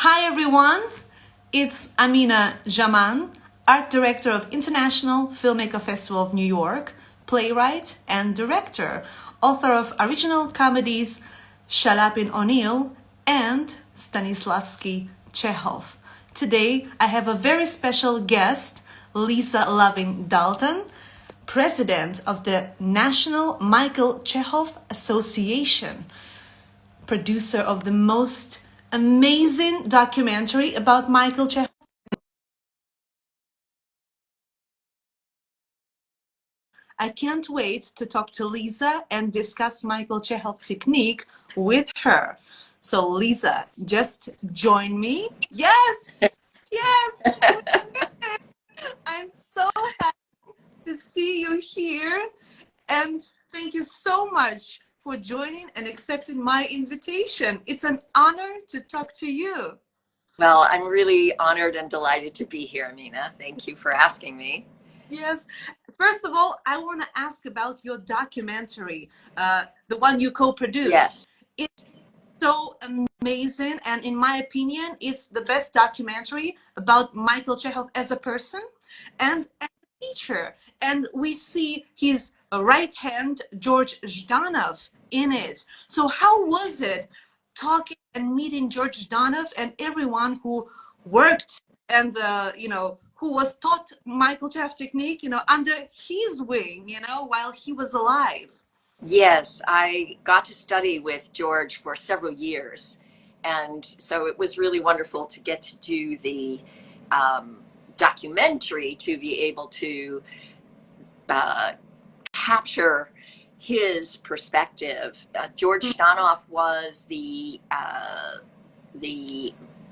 Hi everyone, it's Amina Zhaman, Art Director of International Filmmaker Festival of New York, playwright and director, author of original comedies Shalapin O'Neill and Stanislavski Chekhov. Today I have a very special guest, Lisa Loving Dalton, President of the National Michael Chekhov Association, producer of the most amazing documentary about Michael Chekhov. I can't wait to talk to Lisa and discuss Michael Chekhov technique with her. So Lisa, just join me. Yes, yes, I'm so happy to see you here. And thank you so much for joining and accepting my invitation. It's an honor to talk to you. Well, I'm really honored and delighted to be here, Amina. Thank you for asking me. Yes. First of all, I want to ask about your documentary, the one you co-produced. Yes. It's so amazing, and in my opinion, it's the best documentary about Michael Chekhov as a person and as a teacher. And we see his right hand, George Zhdanov, in it. So how was it talking and meeting George Zhdanov and everyone who worked and who was taught Michael Chekhov technique, under his wing, while he was alive? Yes, I got to study with George for several years. And so it was really wonderful to get to do the documentary, to be able to uh, capture his perspective. George Stanoff was the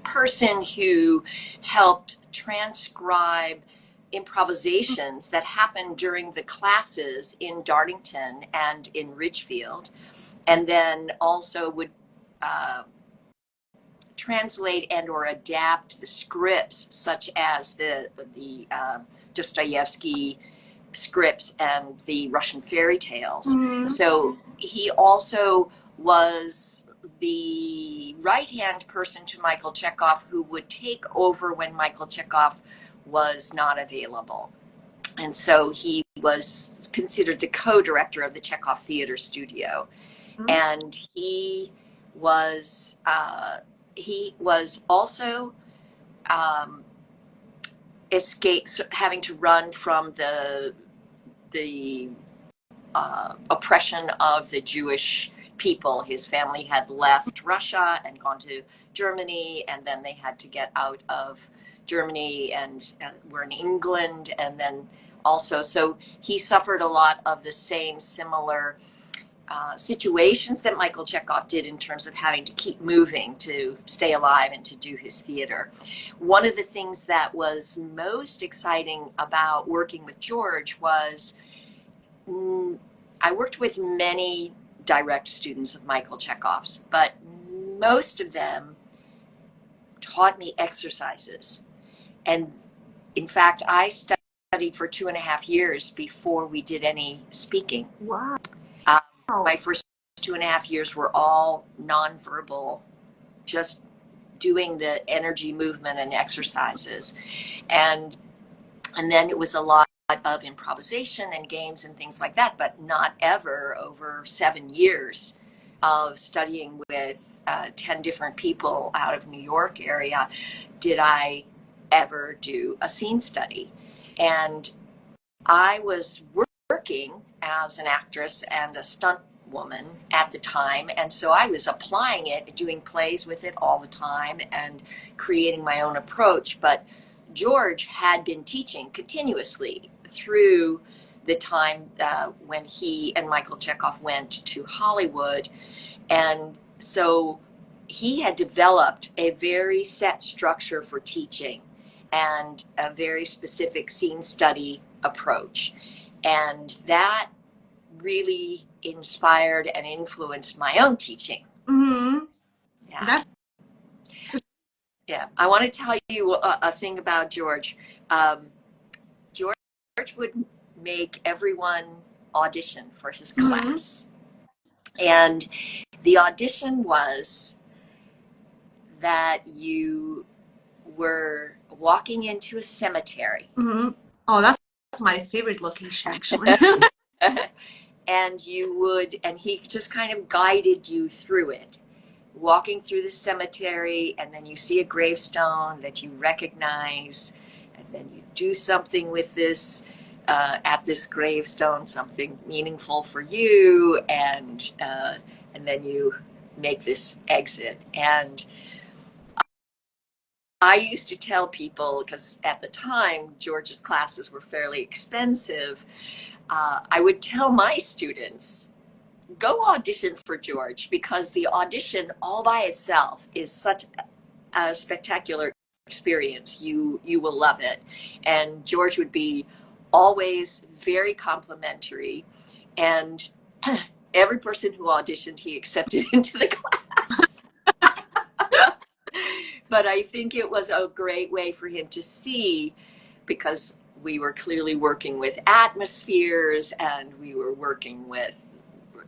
person who helped transcribe improvisations that happened during the classes in Darlington and in Ridgefield, and then also would translate and or adapt the scripts, such as the Dostoevsky scripts and the Russian fairy tales. Mm-hmm. So he also was the right-hand person to Michael Chekhov, who would take over when Michael Chekhov was not available. And so he was considered the co-director of the Chekhov Theater Studio. Mm-hmm. And he was also having to run from the oppression of the Jewish people. His family had left Russia and gone to Germany, and then they had to get out of Germany and were in England, and then also, so he suffered a lot of the same similar situations that Michael Chekhov did in terms of having to keep moving to stay alive and to do his theater. One of the things that was most exciting about working with George was I worked with many direct students of Michael Chekhov's, but most of them taught me exercises. And in fact, I studied for 2.5 years before we did any speaking. Wow. My first 2.5 years were all nonverbal, just doing the energy movement and exercises. And then it was a lot of improvisation and games and things like that, but not ever over 7 years of studying with 10 different people out of New York area did I ever do a scene study. And I was working as an actress and a stunt woman at the time, and so I was applying it, doing plays with it all the time and creating my own approach. But George had been teaching continuously through the time when he and Michael Chekhov went to Hollywood, and so he had developed a very set structure for teaching and a very specific scene study approach. And that really inspired and influenced my own teaching. Mm-hmm. Yeah. Yeah. I want to tell you a thing about George. George would make everyone audition for his class. And the audition was that you were walking into a cemetery. Mm-hmm. Oh, that's my favorite location, actually. And he just kind of guided you through it, walking through the cemetery, and then you see a gravestone that you recognize, and then you do something with this, at this gravestone, something meaningful for you, and then you make this exit. And I used to tell people, because at the time George's classes were fairly expensive, I would tell my students, go audition for George, because the audition all by itself is such a spectacular experience. You will love it. And George would be always very complimentary, and every person who auditioned, he accepted into the class. But I think it was a great way for him to see, because we were clearly working with atmospheres, and we were working with,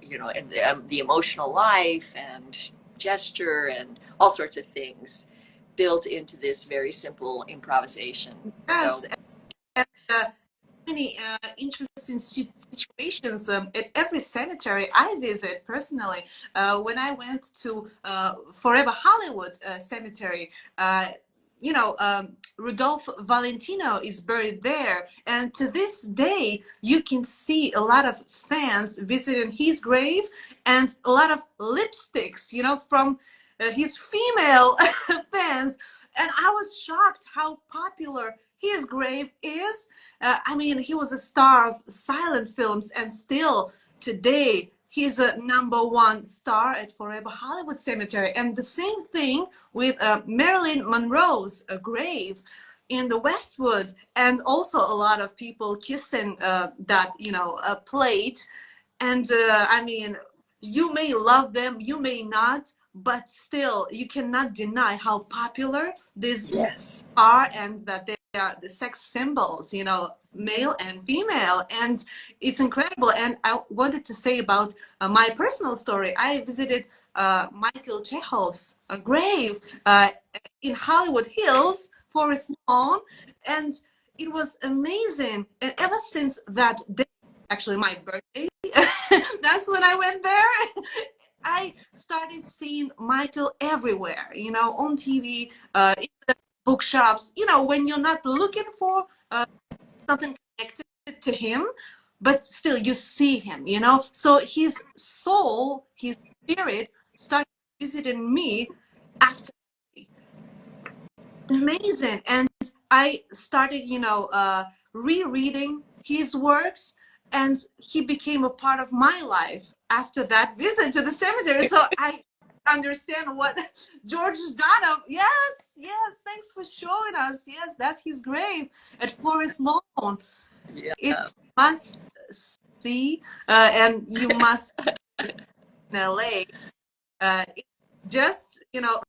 the emotional life and gesture and all sorts of things built into this very simple improvisation. Yes, So and many interesting situations at every cemetery I visit personally. When I went to Forever Hollywood Cemetery, Rudolph Valentino is buried there, and to this day you can see a lot of fans visiting his grave, and a lot of lipsticks, from his female fans. And I was shocked how popular his grave is. I mean, he was a star of silent films, and still today he's a #1 star at Forever Hollywood Cemetery. And the same thing with Marilyn Monroe's grave in the Westwood, and also a lot of people kissing that plate. And I mean, you may love them, you may not, but still you cannot deny how popular these yes, are, and that they are the sex symbols, male and female. And it's incredible. And I wanted to say about my personal story. I visited Michael Chekhov's grave in Hollywood Hills, Forest Lawn, and it was amazing. And ever since that day, actually my birthday, that's when I went there. I started seeing Michael everywhere, on TV, in the bookshops, when you're not looking for something connected to him, but still you see him, So his soul, his spirit started visiting me after. Amazing. And I started, rereading his works, and he became a part of my life after that visit to the cemetery. So I understand what George Dana. Yes, thanks for showing us. Yes, that's his grave at Forest Lawn. yeah, It must see, and you must in LA. It's just,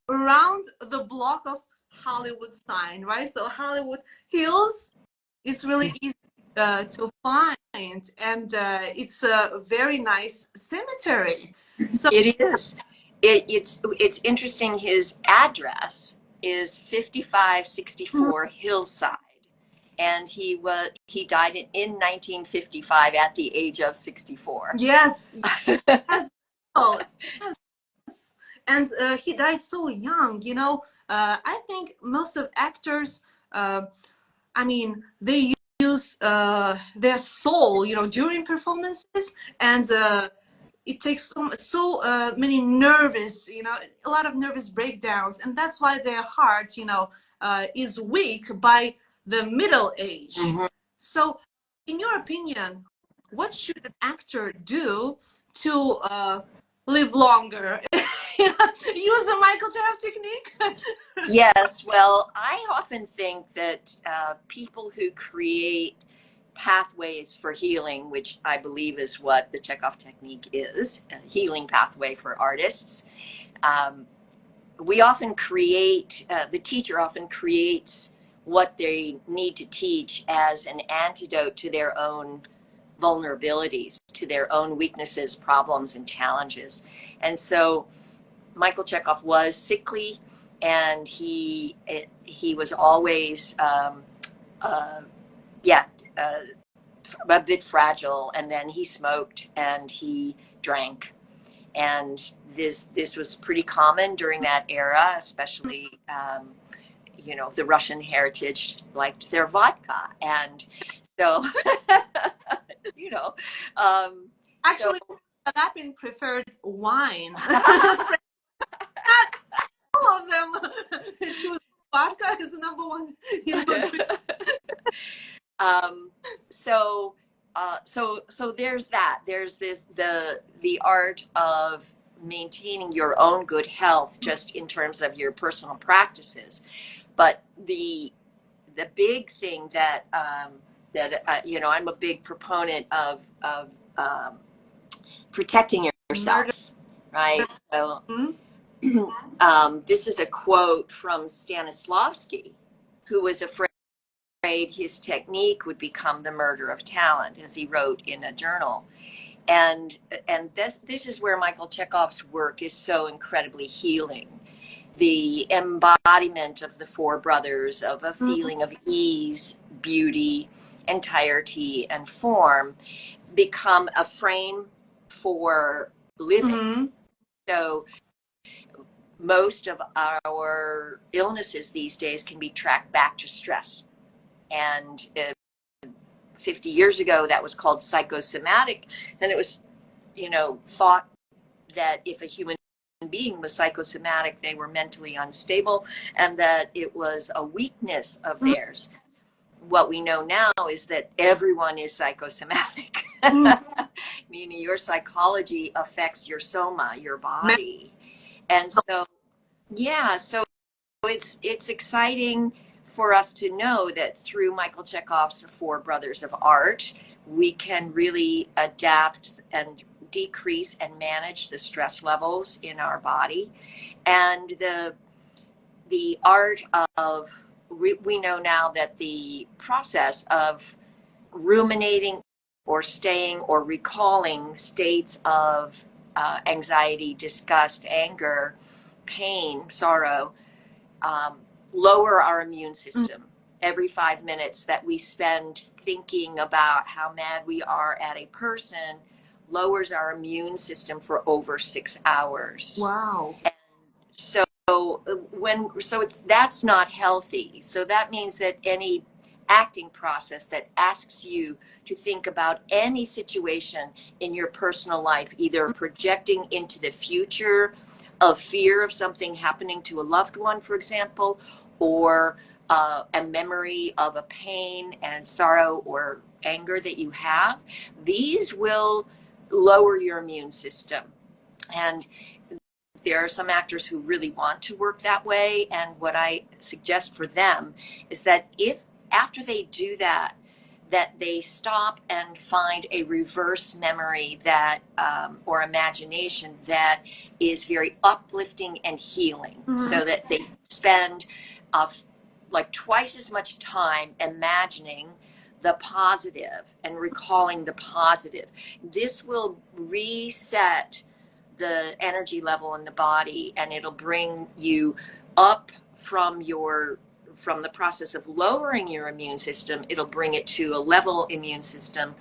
around the block of Hollywood sign, right? So Hollywood Hills is really easy to find, and it's a very nice cemetery. So it is. It's interesting. His address is 5564 Hillside, and he died in 1955 at the age of 64. yes, yes, oh, yes. And he died so young. I think most of actors, I mean, they use their soul, during performances, and it takes so many nervous, a lot of nervous breakdowns, and that's why their heart, is weak by the middle age. Mm-hmm. So, in your opinion, what should an actor do to live longer? Use a Michael Chekhov technique? Yes, well, I often think that people who create pathways for healing, which I believe is what the Chekhov technique is, a healing pathway for artists, we often create, the teacher often creates what they need to teach as an antidote to their own vulnerabilities, to their own weaknesses, problems, and challenges. And so Michael Chekhov was sickly, and he was always yeah, a bit fragile, and then he smoked and he drank, and this was pretty common during that era, especially you know, the Russian heritage liked their vodka, and so you know, Actually, Lapin preferred wine. All of them. She was vodka is the number one. You know, so so there's that. There's the art of maintaining your own good health just in terms of your personal practices, but the big thing that you know, I'm a big proponent of protecting yourself, right? So this is a quote from Stanislavski, who was afraid his technique would become the murder of talent, as he wrote in a journal. And this is where Michael Chekhov's work is so incredibly healing. The embodiment of the four brothers, of a feeling of ease, beauty, entirety, and form, become a frame for living. So most of our illnesses these days can be tracked back to stress. And 50 years ago, that was called psychosomatic. And it was, you know, thought that if a human being was psychosomatic, they were mentally unstable, and that it was a weakness of theirs. What we know now is that everyone is psychosomatic, meaning your psychology affects your soma, your body. And so, yeah, so it's exciting for us to know that through Michael Chekhov's Four Brothers of Art, we can really adapt and decrease and manage the stress levels in our body. And the art of, we know now that the process of ruminating or staying or recalling states of anxiety, disgust, anger, pain, sorrow, lower our immune system. Every 5 minutes that we spend thinking about how mad we are at a person lowers our immune system for over 6 hours. Wow. And so that's not healthy. So that means that any acting process that asks you to think about any situation in your personal life, either projecting into the future of fear of something happening to a loved one, for example, or a memory of a pain and sorrow or anger that you have, these will lower your immune system. And there are some actors who really want to work that way. And what I suggest for them is that if after they do that, that they stop and find a reverse memory that or imagination that is very uplifting and healing, so that they spend like twice as much time imagining the positive and recalling the positive. This will reset the energy level in the body, and it'll bring you up from the process of lowering your immune system. It'll bring it to a level immune system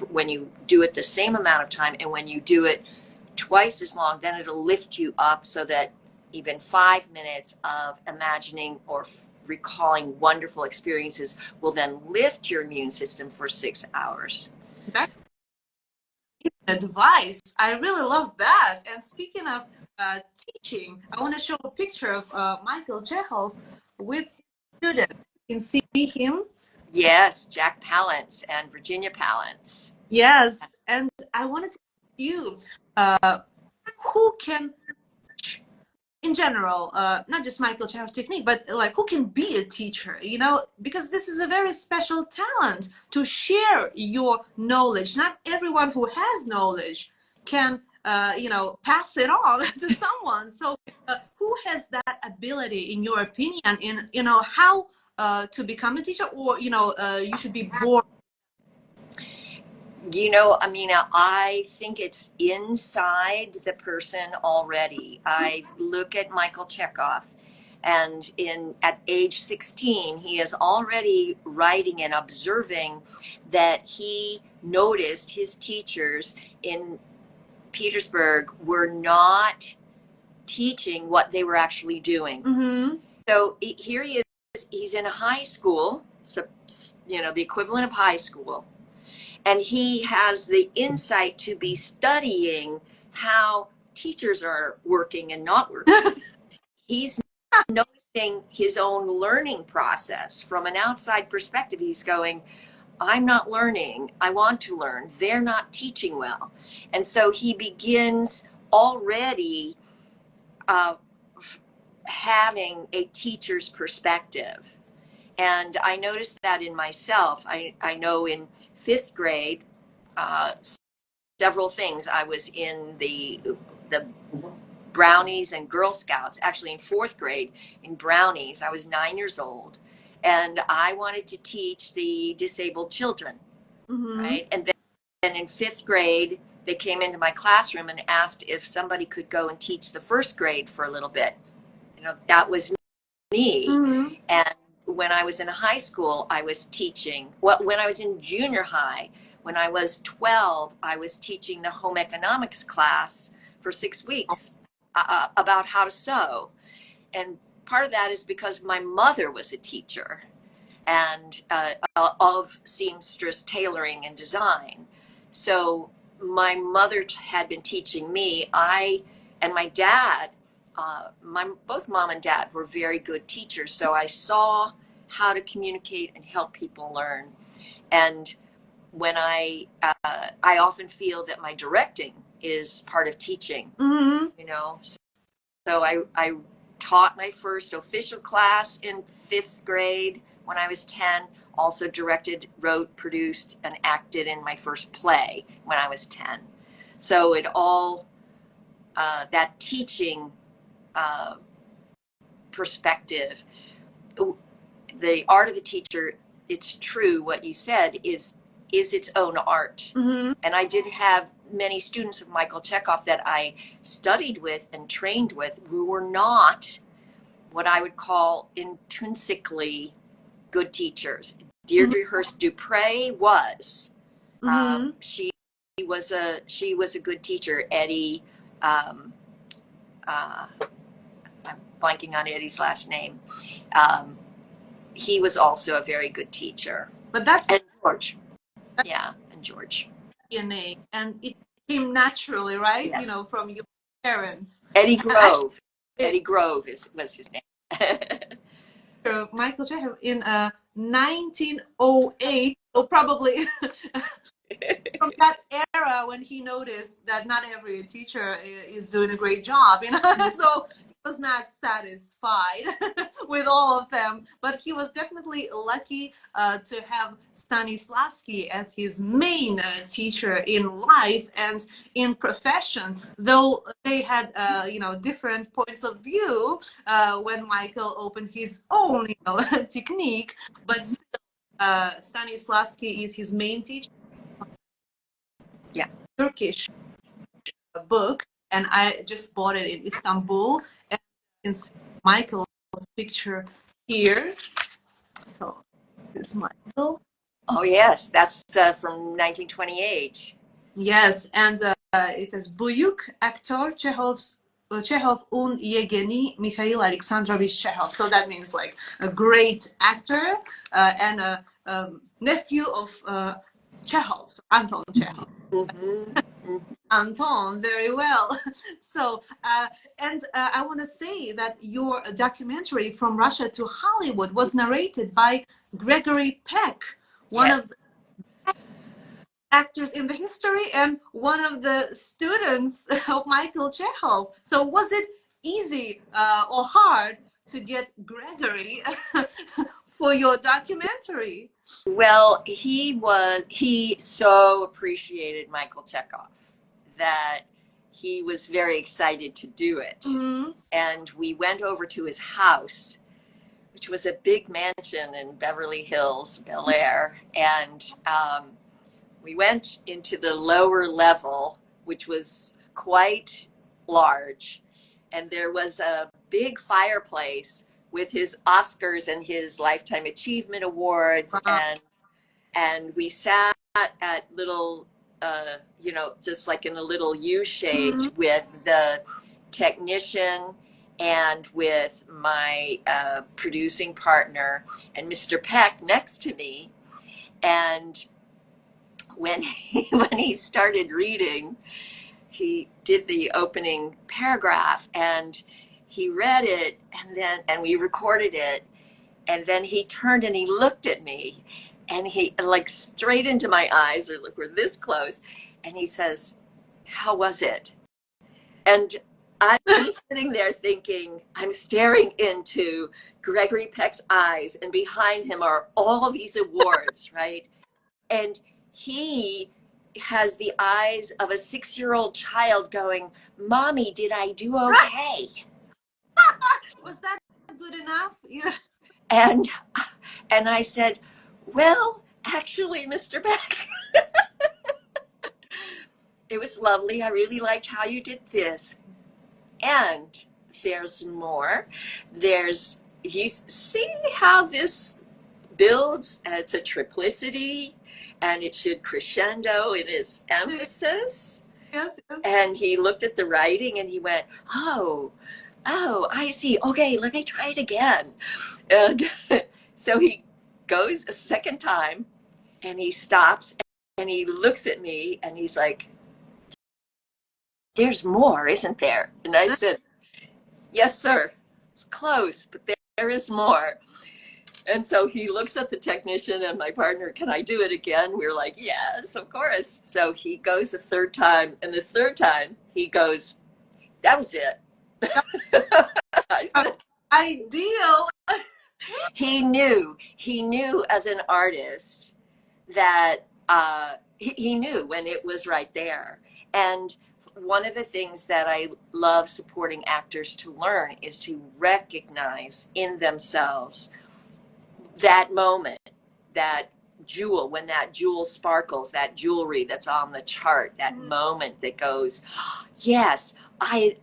when you do it the same amount of time, and when you do it twice as long, then it'll lift you up so that even 5 minutes of imagining or recalling wonderful experiences will then lift your immune system for 6 hours. That's advice. I really love that. And speaking of teaching, I want to show a picture of Michael Chekhov with students. You can see him. Yes, Jack Palance and Virginia Palance. Yes, and I wanted to ask you, who can, in general, not just Michael Chekhov technique, but like who can be a teacher, you know, because this is a very special talent to share your knowledge. Not everyone who has knowledge can, you know, pass it on to someone. So who has that ability, in your opinion, in, you know, how to become a teacher, or, you know, you should be born? You know, Amina, I think it's inside the person already. I look at Michael Chekhov, And at age 16, he is already writing and observing that he noticed his teachers in Petersburg were not teaching what they were actually doing. Mm-hmm. So here he is, he's in a high school, so, the equivalent of high school, and he has the insight to be studying how teachers are working and not working. He's noticing his own learning process from an outside perspective. He's going, I'm not learning. I want to learn. They're not teaching well. And so he begins already having a teacher's perspective. And I noticed that in myself. I know in fifth grade, several things. I was in the Brownies and Girl Scouts. Actually, in fourth grade, in Brownies, I was 9 years old, and I wanted to teach the disabled children, Mm-hmm. right? And then in fifth grade, they came into my classroom and asked if somebody could go and teach the first grade for a little bit. That was me. Mm-hmm. And when I was in high school, I was teaching. Well, when I was in junior high, when I was 12, I was teaching the home economics class for 6 weeks about how to sew. And part of that is because my mother was a teacher and of seamstress tailoring and design. So my mother had been teaching me. I and my dad, both mom and dad were very good teachers. So I saw how to communicate and help people learn. And when I often feel that my directing is part of teaching, Mm-hmm. So I taught my first official class in fifth grade when I was 10, also directed, wrote, produced, and acted in my first play when I was 10. So it all, that teaching perspective, the art of the teacher, it's true what you said, is its own art. Mm-hmm. And I did have many students of Michael Chekhov that I studied with and trained with who were not what I would call intrinsically good teachers. Deirdre Hurst Dupre was. Mm-hmm. She was a good teacher. Eddie, I'm blanking on Eddie's last name. He was also a very good teacher. But that's And George. Yeah, and George. DNA, and it came naturally, right? Yes. From your parents. Eddie Grove. Actually, Eddie Grove was his name. Michael Chekhov in 1908, so probably from that era when he noticed that not every teacher is doing a great job, so he was not satisfied with all of them, but he was definitely lucky to have Stanislavski as his main teacher in life and in profession, though they had different points of view when Michael opened his own technique, but still Stanislavski is his main teacher. Yeah. Turkish book, and I just bought it in Istanbul, and you can see Michael's picture here. So this is Michael. Oh yes, that's from 1928. Yes, and it says Buyuk actor Chekhov un Yegeni Mikhail Alexandrovich Chekhov. So that means like a great actor and a nephew of Chekhov, so Anton Chekhov. Mm-hmm. Anton, very well. So, I want to say that your documentary From Russia to Hollywood was narrated by Gregory Peck, one Yes. of the actors in the history and one of the students of Michael Chekhov. So, was it easy or hard to get Gregory for your documentary? Well, he so appreciated Michael Chekhov that he was very excited to do it. Mm-hmm. And we went over to his house, which was a big mansion in Beverly Hills, Bel Air. And we went into the lower level, which was quite large. and there was a big fireplace with his Oscars and his Lifetime Achievement Awards, Wow. and we sat at little, just like in a little U-shaped with the technician and with my producing partner and Mr. Peck next to me. And when when he started reading, he did the opening paragraph and he read it, and we recorded it, and then he turned and he looked at me, and he, like, straight into my eyes, or like we're this close, and he says, "How was it?" And I'm sitting there thinking, I'm staring into Gregory Peck's eyes, and behind him are all these awards, right? And he has the eyes of a 6-year-old child going, "Mommy, did I do okay?" Was that good enough? Yeah. And I said, "Well, actually, Mr. Beck, it was lovely. I really liked how you did this. And there's more. There's, you see how this builds? It's a triplicity, and it should crescendo in its emphasis." Yes, yes. And he looked at the writing and he went, "Oh, I see. Okay, let me try it again." And so he goes a second time, and he stops and he looks at me and he's like, "There's more, isn't there?" And I said, "Yes, sir. It's close, but there is more." And so he looks at the technician and my partner, "Can I do it again?" We're like, "Yes, of course." So he goes a third time, and the third time he goes, "That was it." I said, Ideal. he knew as an artist that he knew when it was right there. And one of the things that I love supporting actors to learn is to recognize in themselves that moment, that jewel, when that jewel sparkles, that jewelry that's on the chart, that moment that goes, "Yes,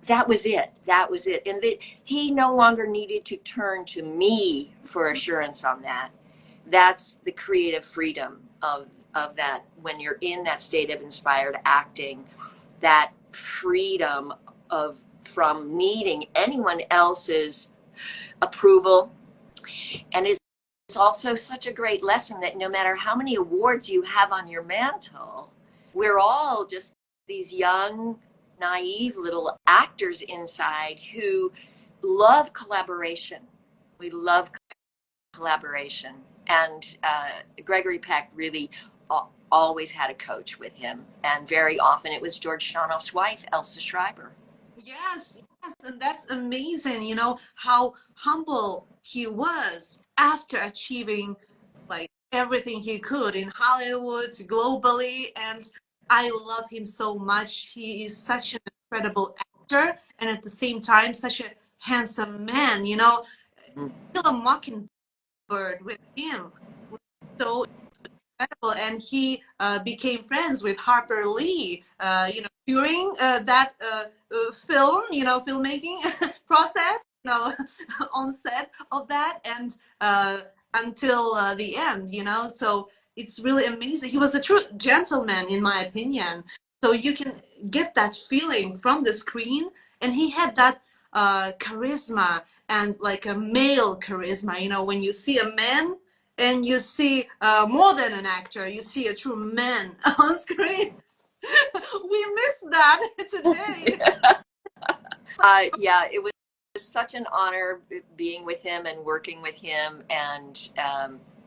that was it. That was it." And that he no longer needed to turn to me for assurance on that. That's the creative freedom of that, when you're in that state of inspired acting, that freedom of from needing anyone else's approval. And it's also such a great lesson that no matter how many awards you have on your mantle, we're all just these young, naive little actors inside who love collaboration. We love collaboration. And Gregory Peck really always had a coach with him. And very often it was George Shanoff's wife, Elsa Schreiber. Yes, yes, and that's amazing, how humble he was after achieving like everything he could in Hollywood, globally, and I love him so much. He is such an incredible actor and at the same time such a handsome man, Kill a Mockingbird with him was so incredible, and he became friends with Harper Lee, during that film, filmmaking process, on set of that, and until the end, So it's really amazing. He was a true gentleman, in my opinion. So you can get that feeling from the screen, and he had that charisma, and like a male charisma. When you see a man and you see more than an actor, you see a true man on screen. We miss that today. Yeah, it was such an honor being with him and working with him. And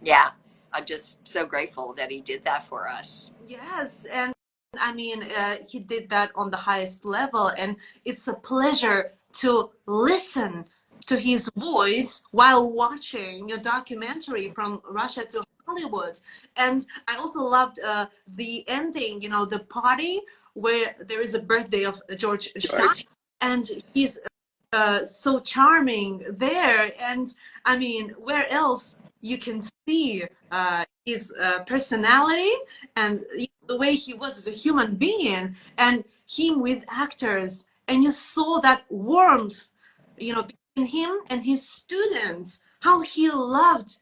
yeah, I'm just so grateful that he did that for us. Yes, and I mean, he did that on the highest level, and it's a pleasure to listen to his voice while watching a documentary from Russia to Hollywood. And I also loved the ending, the party where there is a birthday of George Stein, George. and he's so charming there. And I mean, where else you can see his personality and the way he was as a human being, and him with actors and you saw that warmth, between him and his students, how he loved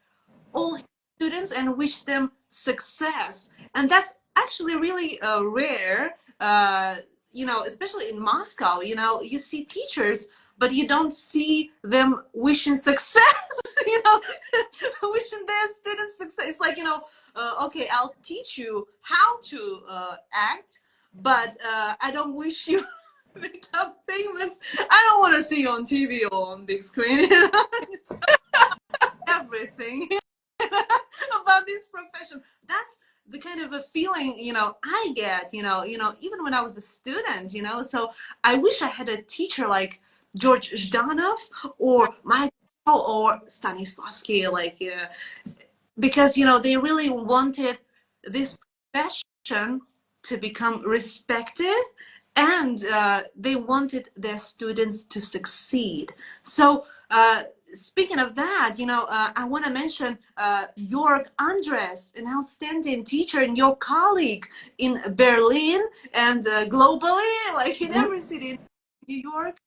all his students and wish them success. And that's actually really rare, especially in Moscow. You see teachers, but you don't see them wishing success, wishing their students success. It's like, okay, I'll teach you how to act, but I don't wish you become famous. I don't want to see you on TV or on big screen. Everything about this profession. That's the kind of a feeling, I get, even when I was a student, so I wish I had a teacher like George Zhdanov or Michael or Stanislavski, because, they really wanted this profession to become respected, and they wanted their students to succeed. So speaking of that, I want to mention Jörg Andres, an outstanding teacher and your colleague in Berlin and globally, like in every city in New York,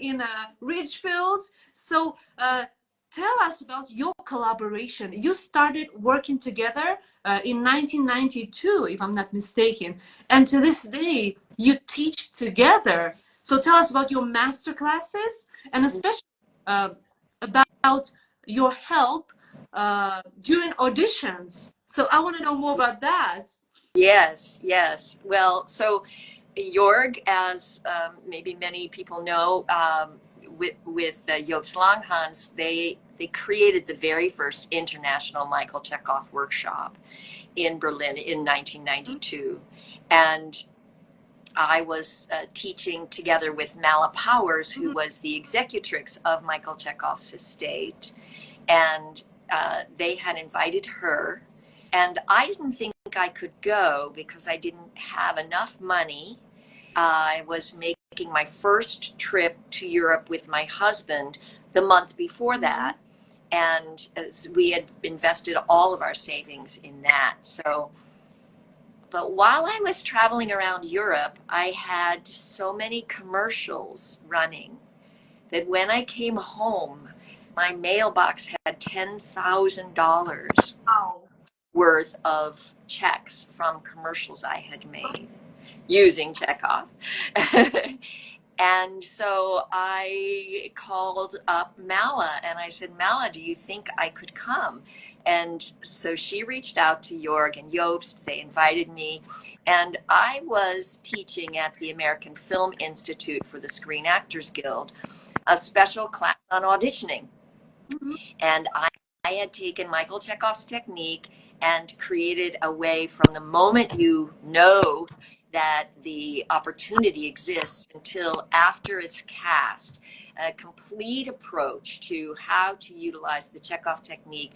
in Ridgefield. So tell us about your collaboration. You started working together in 1992, if I'm not mistaken, and to this day you teach together. So tell us about your master classes, and especially about your help during auditions. So I want to know more about that. Yes, yes. Well, so Jorg, as maybe many people know, with Joost Langhans, they created the very first international Michael Chekhov workshop in Berlin in 1992, and I was teaching together with Mala Powers, who was the executrix of Michael Chekhov's estate, and they had invited her, and I didn't think I could go because I didn't have enough money. I was making my first trip to Europe with my husband the month before that, and we had invested all of our savings in that. So, but while I was traveling around Europe, I had so many commercials running that when I came home, my mailbox had $10,000 worth of checks from commercials I had made using Chekhov. And so I called up Mala and I said, Mala, do you think I could come? And so she reached out to Jorg and Joost. They invited me. And I was teaching at the American Film Institute for the Screen Actors Guild, a special class on auditioning. And I had taken Michael Chekhov's technique and created a way from the moment you know that the opportunity exists until after it's cast, a complete approach to how to utilize the Chekhov technique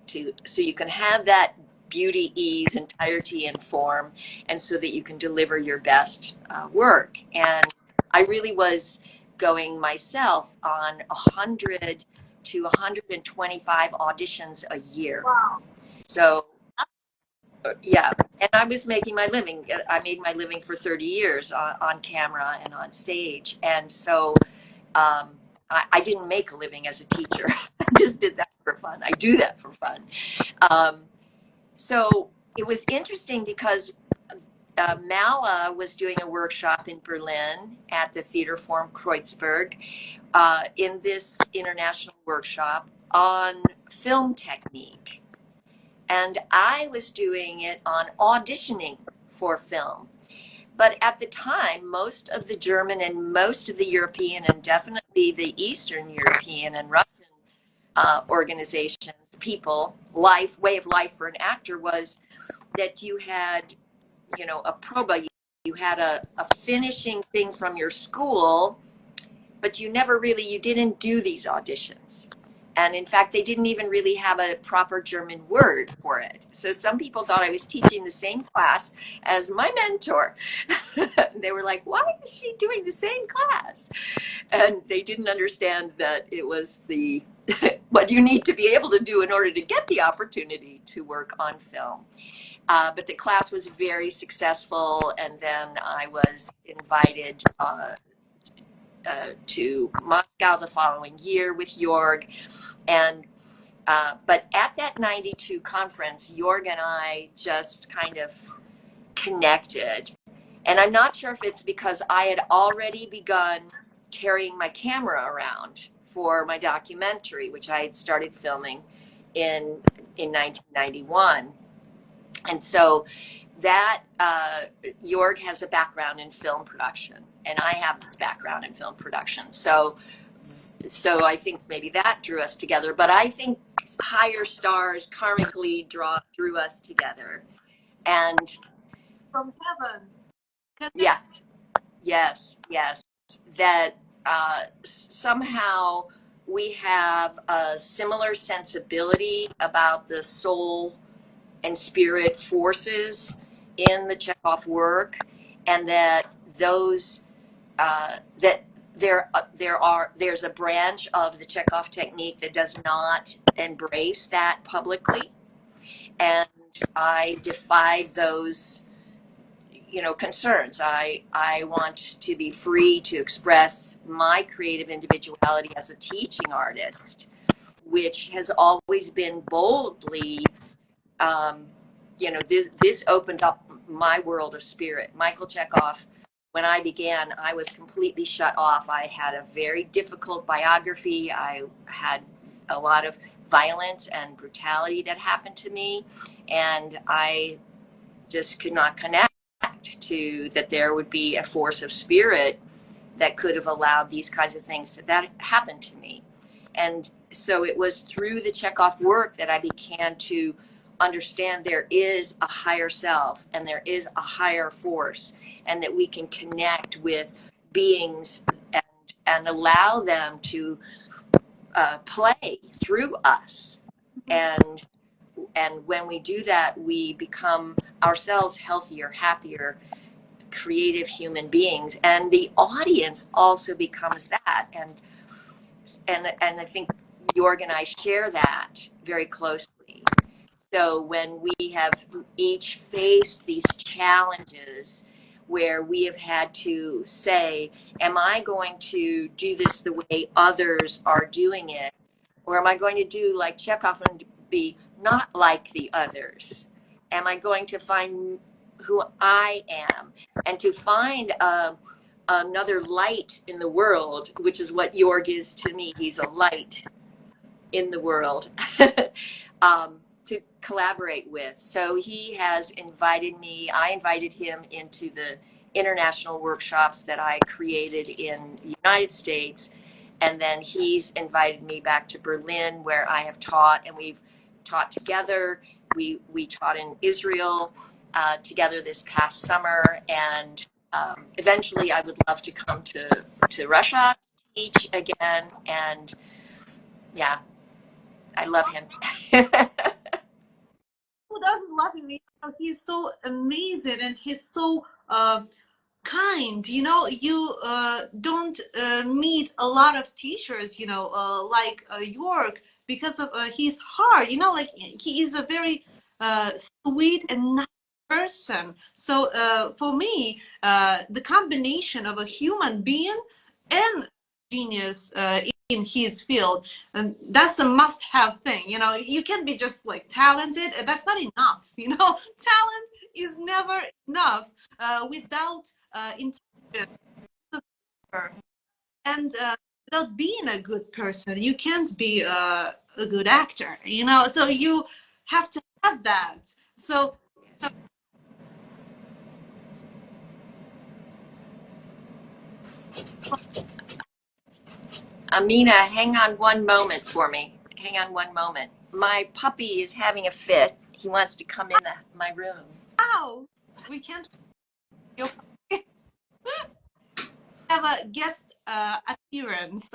so you can have that beauty, ease, entirety, and form, and so that you can deliver your best work. And I really was going myself on 100 to 125 auditions a year. Wow. So yeah, and I was making my living. I made my living for 30 years on camera and on stage. And so I didn't make a living as a teacher. I just did that for fun. I do that for fun. So it was interesting because Mala was doing a workshop in Berlin at the Theater Forum Kreuzberg in this international workshop on film technique. And I was doing it on auditioning for film. But at the time, most of the German and most of the European and definitely the Eastern European and Russian organizations, people, way of life for an actor was that you had, a proba, you had a finishing thing from your school, but you didn't do these auditions. And in fact, they didn't even really have a proper German word for it. So some people thought I was teaching the same class as my mentor. They were like, why is she doing the same class? And they didn't understand that it was what you need to be able to do in order to get the opportunity to work on film. But the class was very successful. And then I was invited to Moscow the following year with Jorg. And but at that 92 conference, Jorg and I just kind of connected. And I'm not sure if it's because I had already begun carrying my camera around for my documentary, which I had started filming in 1991. And so that Jorg has a background in film production, and I have this background in film production. So I think maybe that drew us together. But I think higher stars karmically drew us together. And From heaven. yes, yes, that somehow we have a similar sensibility about the soul and spirit forces in the Chekhov work, and that those that there's a branch of the Chekhov technique that does not embrace that publicly, and I defied those concerns. I want to be free to express my creative individuality as a teaching artist, which has always been boldly this opened up my world of spirit. Michael Chekhov, when I began, I was completely shut off. I had a very difficult biography. I had a lot of violence and brutality that happened to me, and I just could not connect to that there would be a force of spirit that could have allowed these kinds of things that happened to me. And so it was through the Chekhov work that I began to understand there is a higher self and there is a higher force, and that we can connect with beings and allow them to play through us. And when we do that, we become ourselves healthier, happier, creative human beings, and the audience also becomes that. And I think Jorg and I share that very closely. So when we have each faced these challenges where we have had to say, am I going to do this the way others are doing it? Or am I going to do like Chekhov and be not like the others? Am I going to find who I am and to find another light in the world, which is what Jorg is to me. He's a light in the world to collaborate with. So he has invited me. I invited him into the international workshops that I created in the United States. And then he's invited me back to Berlin, where I have taught, and we've taught together. We taught in Israel together this past summer, and eventually I would love to come to Russia to teach again. And yeah, I love him. Who doesn't love him? He's so amazing, and he's so kind. You don't meet a lot of teachers, like York, because of his heart. Like he is a very sweet and nice person. So for me, the combination of a human being and genius in his field, and that's a must-have thing. You can't be just like talented. That's not enough. Talent is never enough without intelligence and without being a good person. You can't be a good actor. So you have to have that. So Amina, hang on one moment for me. Hang on one moment. My puppy is having a fit. He wants to come in my room. wow, we can't have a guest appearance.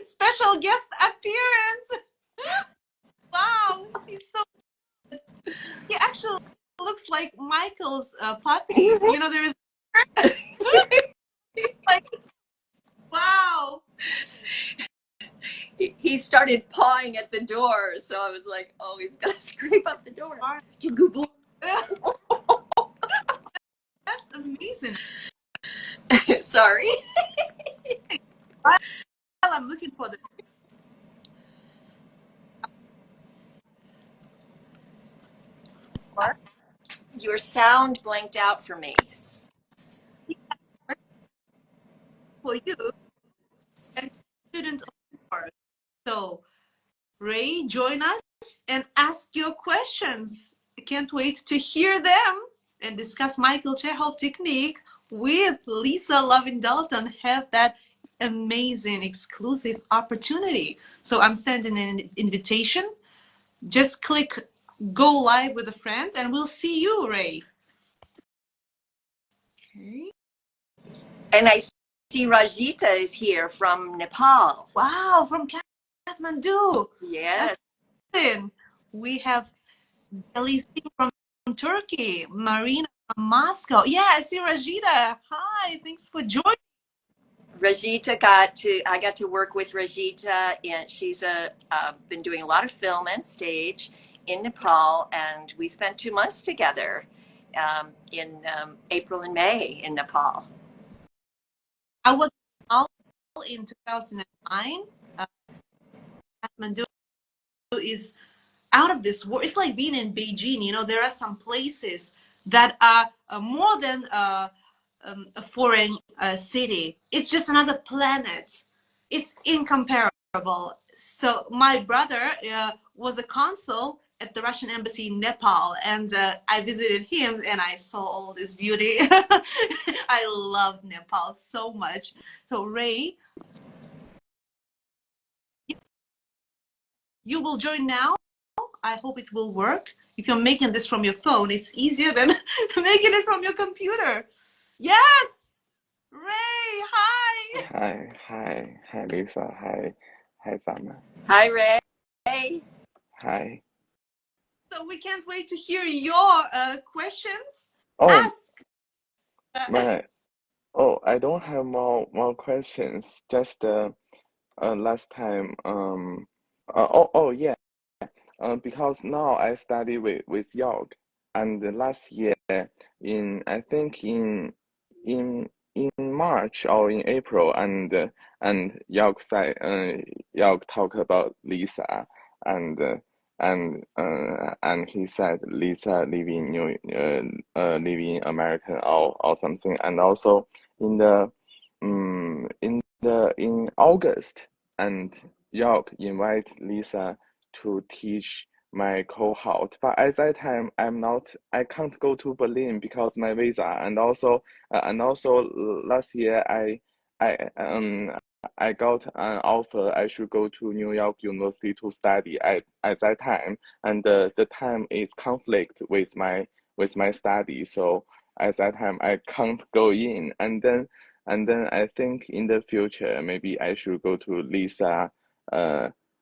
Special guest appearance. Wow, he's so. He actually looks like Michael's puppy. There is like, wow. He started pawing at the door, so I was like, oh, he's gonna scrape up the door. You good boy. That's amazing. Sorry. While I'm looking for the Your sound blanked out for me. for you and student of yours. So, Ray, join us and ask your questions. I can't wait to hear them and discuss Michael Chekhov technique with Lisa Loving Dalton. Have that amazing exclusive opportunity. So I'm sending an invitation. Just click go live with a friend and we'll see you, Ray. Okay. And I see Rajita is here from Nepal. Wow, from Kathmandu. Yes. Excellent. We have Elise from Turkey, Marina from Moscow. Yeah, I see Rajita. Hi, thanks for joining. I got to work with Rajita, and she's been doing a lot of film and stage in Nepal, and we spent 2 months together in April and May in Nepal. I was all in 2009. Kathmandu is out of this world. It's like being in Beijing. You know, there are some places that are more than a foreign city. It's just another planet. It's incomparable. So my brother was a consul at the Russian embassy in Nepal, and I visited him, and I saw all this beauty. I love Nepal so much. So Ray, you will join now. I hope it will work. If you're making this from your phone, it's easier than making it from your computer. Yes! Ray, hi! Hi, Lisa. Hi, Zhaman. Hi, Ray. Hi. So we can't wait to hear your questions. Oh, Ask. I don't have more questions. Just last time. Yeah. Because now I study with York, and last year I think in March or in April, and York said York talked about Lisa, and and he said Lisa living American or something, and also in the in August, and York invite Lisa to teach my cohort. But at that time, I can't go to Berlin because my visa, and also last year I got an offer I should go to New York University to study at that time, and the time is conflict with my study, so at that time I can't go in, and then I think in the future maybe I should go to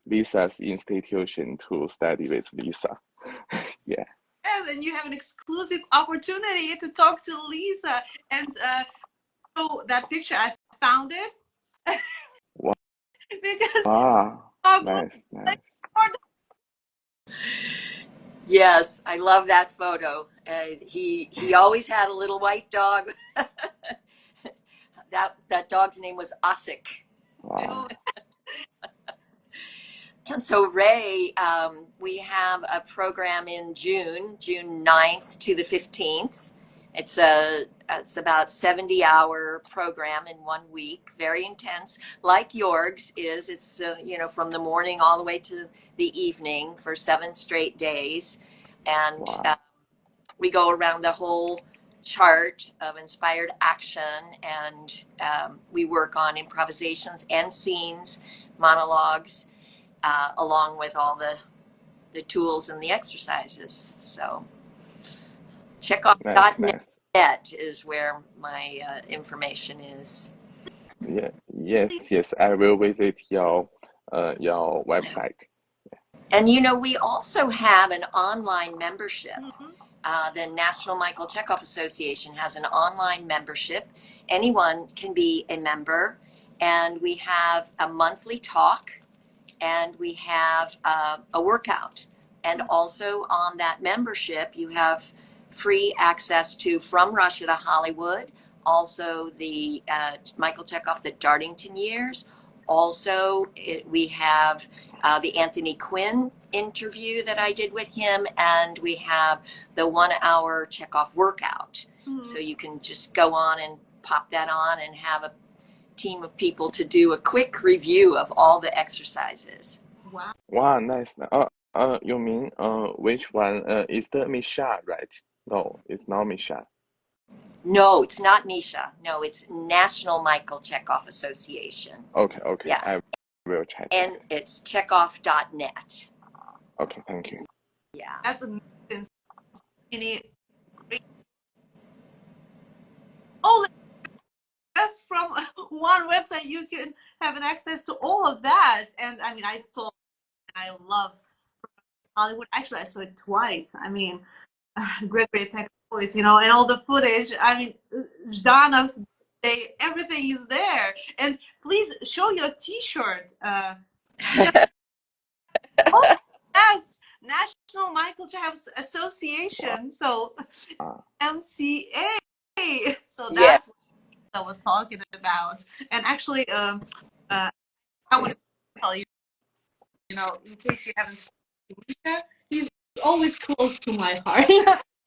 Lisa's institution to study with Lisa. Yeah. Yes, and you have an exclusive opportunity to talk to Lisa. And so that picture, I found it because Wow. dog Nice. Yes, I love that photo. He always had a little white dog. That dog's name was Osik. Wow. So Ray, we have a program in June 9th to the 15th. It's about 70-hour program in 1 week, very intense, like yours is. It's from the morning all the way to the evening for 7 straight days, and Wow. we go around the whole chart of inspired action, and we work on improvisations and scenes, monologues, along with all the tools and the exercises. So Nice. Chekhov.net is where my information is. Yeah. Yes. I will visit your website. And we also have an online membership. The National Michael Chekhov Association has an online membership. Anyone can be a member, and we have a monthly talk, and we have a workout. And also on that membership, you have free access to From Russia to Hollywood, Also, the Michael Chekhov, the Dartington years. Also, we have the Anthony Quinn interview that I did with him, and we have the 1 hour Chekhov workout. Mm-hmm. So you can just go on and pop that on and have a team of people to do a quick review of all the exercises. Wow. Wow, nice. You mean which one? Is the Misha, right? No, it's not Misha. No, it's not Misha. No, it's National Michael Chekhov Association. Okay, Yeah. I will check. And it's chekhov.net. Okay, thank you. Yeah. That's amazing. Oh, just from one website you can have an access to all of that. And I mean, I love Hollywood. Actually, I saw it twice. I mean, Gregory Peck's voice, and all the footage. I mean, Zhaman's birthday, everything is there. And please show your T-shirt. Oh, yes, National Michael Chekhov Association. So MCA. So that's yes. what I was talking about. And actually, I want to tell you, in case you haven't seen him, he's always close to my heart.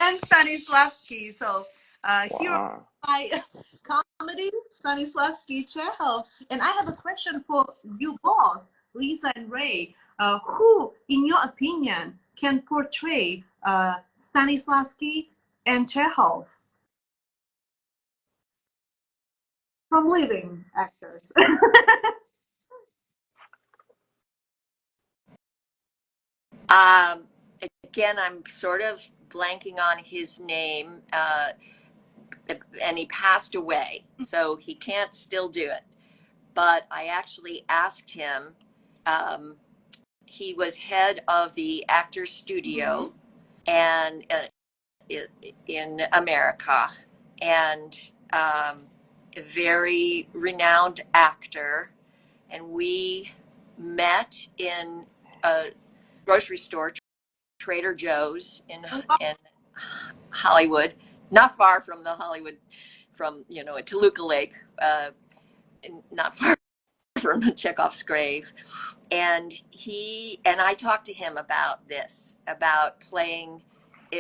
And Stanislavski. So here my comedy, Stanislavski Chekhov. And I have a question for you both, Lisa and Ray. Who, in your opinion, can portray Stanislavski and Chekhov from living actors? Again, I'm sort of blanking on his name, and he passed away, so he can't still do it. But I actually asked him. He was head of the Actors Studio, and in America, and a very renowned actor. And we met in a grocery store, Trader Joe's in Hollywood, not far from the Hollywood, from at Toluca Lake, not far from Chekhov's grave. And I talked to him about this, about playing.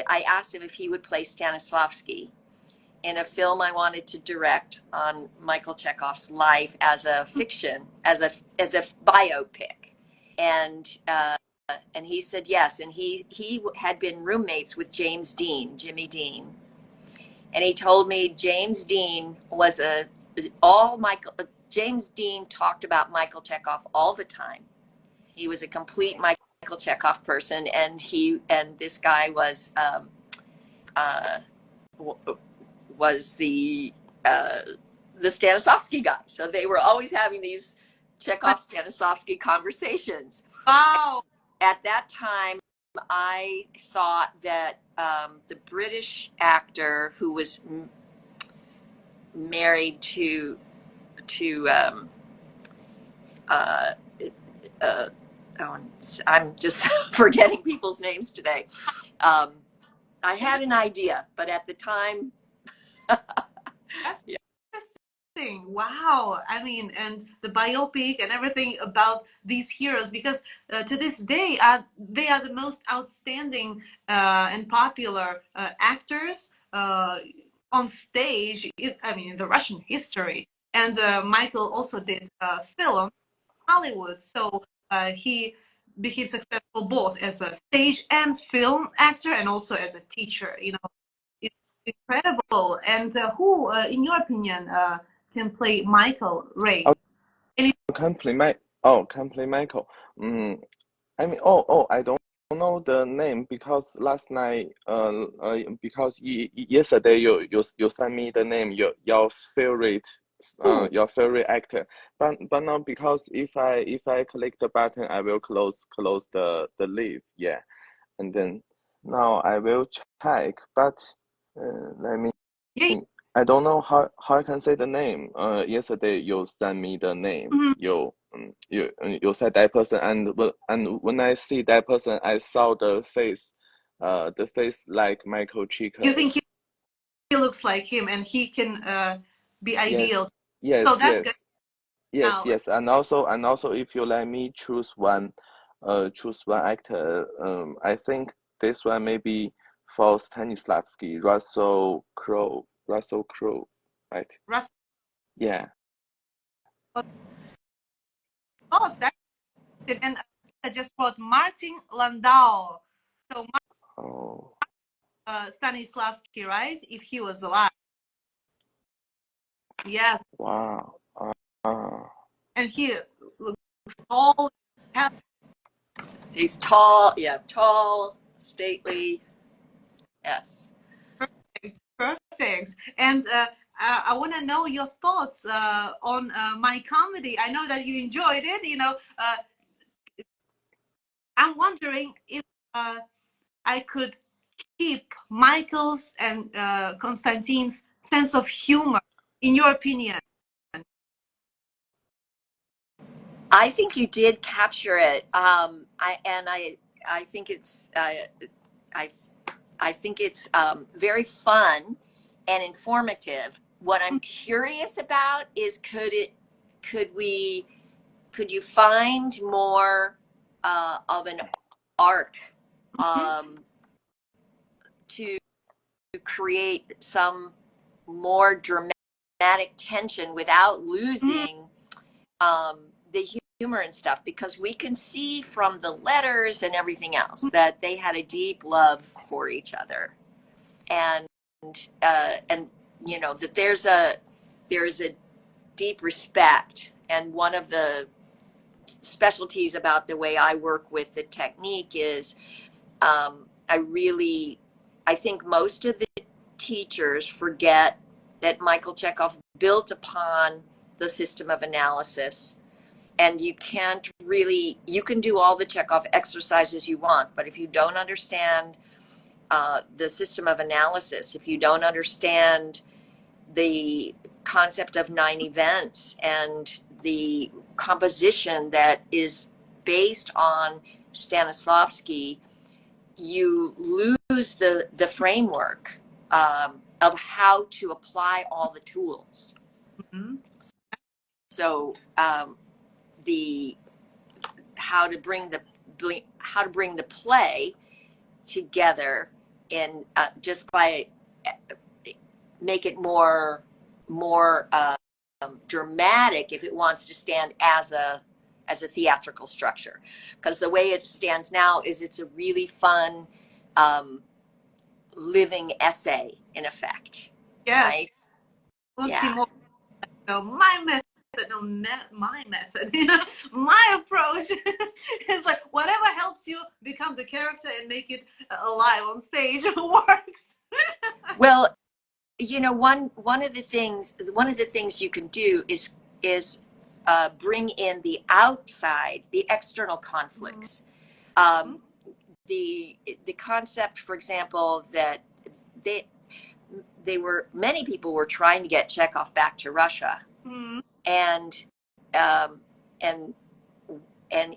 I asked him if he would play Stanislavski in a film I wanted to direct on Michael Chekhov's life as a fiction, as a biopic, and he said yes. And he had been roommates with Jimmy Dean, and he told me James Dean talked about Michael Chekhov all the time. He was a complete Michael Chekhov person, and this guy was the Stanislavski guy. So they were always having these Chekhov-Stanislavski conversations. Wow. At that time, I thought that the British actor who was married to I'm just forgetting people's names today. I had an idea, but at the time, that's interesting. Wow. I mean, and the biopic and everything about these heroes, because to this day, they are the most outstanding and popular actors on stage. In the Russian history. And Michael also did film Hollywood, so he became successful both as a stage and film actor, and also as a teacher. It's incredible. And who, in your opinion, can play Michael, Ray? Can play Michael. I mean, I don't know the name because last night, because yesterday you sent me the name, your favorite actor, but now, because if I click the button, I will close the list, yeah, and then now I will check, but let me. I don't know how I can say the name. Yesterday you sent me the name. You said that person, and when I see that person, I saw the face like Michael Chekhov. You think looks like him, and he can be ideal. Yes, So that's good. yes, Now, yes. And also, if you let me choose one actor, I think this one maybe for Stanislavski, Russell Crowe, right? Russell, Yeah. oh, that's it. And I just wrote Martin Landau. So Oh, Stanislavski, right? If he was alive. Yes. wow. Ah, And he looks tall. He's tall, yeah, tall, stately. Yes. Perfect. Perfect. And I want to know your thoughts on my comedy. I know that you enjoyed it. I'm wondering if I could keep Michael's and Konstantin's sense of humor, in your opinion. I think you did capture it. I think it's I I think it's very fun and informative. What I'm curious about is could you find more of an arc to create some more dramatic tension without losing the humor and stuff, because we can see from the letters and everything else that they had a deep love for each other, and and that there's a deep respect. And one of the specialties about the way I work with the technique is I think most of the teachers forget that Michael Chekhov built upon the system of analysis. And you can do all the Chekhov exercises you want, but if you don't understand the system of analysis, if you don't understand the concept of 9 events and the composition that is based on Stanislavski, you lose the framework of how to apply all the tools. Mm-hmm. So the how to bring the play together in just by make it more dramatic if it wants to stand as a theatrical structure, because the way it stands now is it's a really fun living essay in effect. Yes. Right? We'll see Yeah. more. My method, no, my method, my approach is like whatever helps you become the character and make it alive on stage works. Well, one of the things you can do is bring in the external conflicts. The concept, for example, that many people were trying to get Chekhov back to Russia, and um, and and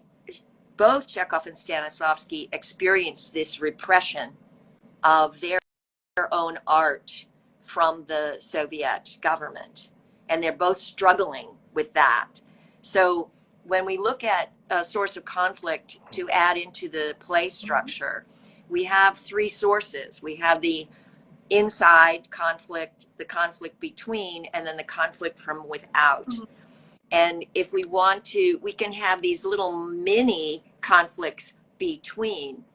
both Chekhov and Stanislavski experienced this repression of their own art from the Soviet government, and they're both struggling with that. So when we look at a source of conflict to add into the play structure, we have 3 sources. We have the inside conflict, the conflict between, and then the conflict from without. And if we want to, we can have these little mini conflicts between.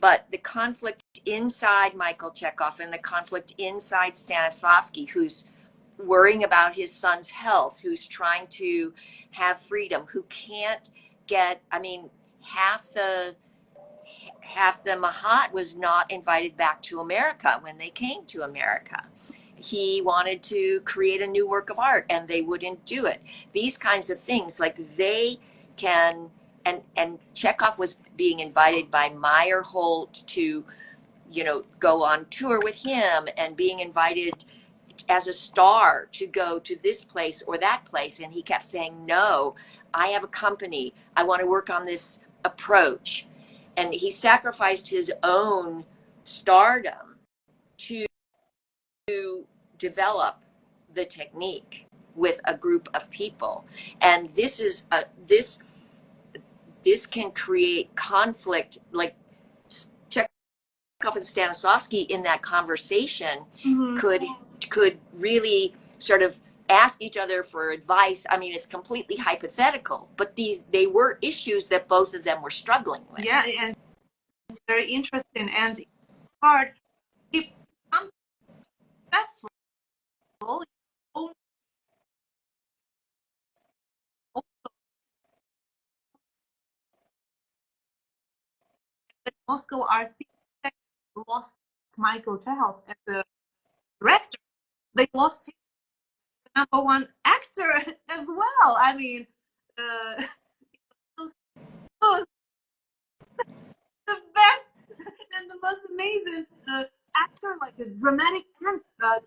But the conflict inside Michael Chekhov and the conflict inside Stanislavski, who's worrying about his son's health, who's trying to have freedom, who can't get, half the Mahat was not invited back to America when they came to America. He wanted to create a new work of art and they wouldn't do it. These kinds of things, like they can, and Chekhov was being invited by Meyerhold to, go on tour with him, and being invited as a star to go to this place or that place. And he kept saying, no, I have a company. I want to work on this approach. And he sacrificed his own stardom to develop the technique with a group of people. And this can create conflict, like Chekhov and Stanislavski in that conversation could really sort of ask each other for advice. I mean, it's completely hypothetical, but they were issues that both of them were struggling with. Yeah, and it's very interesting and hard. If I'm successful, the Moscow Art Theater lost Michael Chekhov as the director. They lost him, the #1 actor as well. I mean, so the best and the most amazing actor, like a dramatic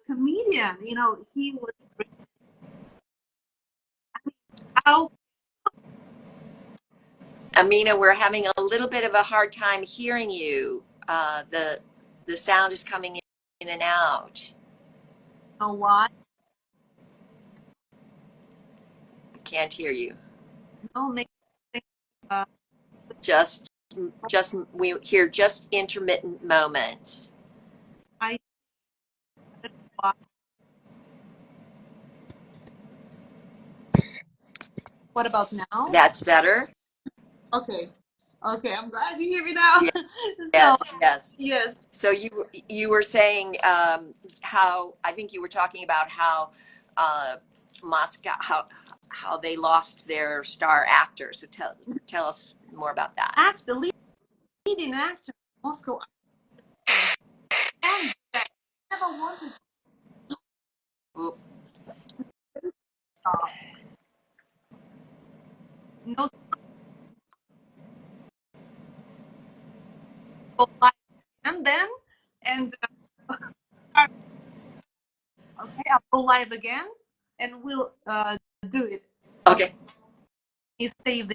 comedian. You know, he was. I mean, how? Amina, we're having a little bit of a hard time hearing you. The sound is coming in and out. You know why? I can't hear you. No, make Just we hear just intermittent moments. I. Why. What about now? That's better. Okay. Okay, I'm glad you hear me now. Yes, So, yes. yes. So you were saying how, I think you were talking about how Moscow, how they lost their star actors. So tell us more about that. The leading actor, Moscow, and never wanted Oop. to stop. No, go live and then, and okay, I'll go live again, and we'll do it. Okay. You save the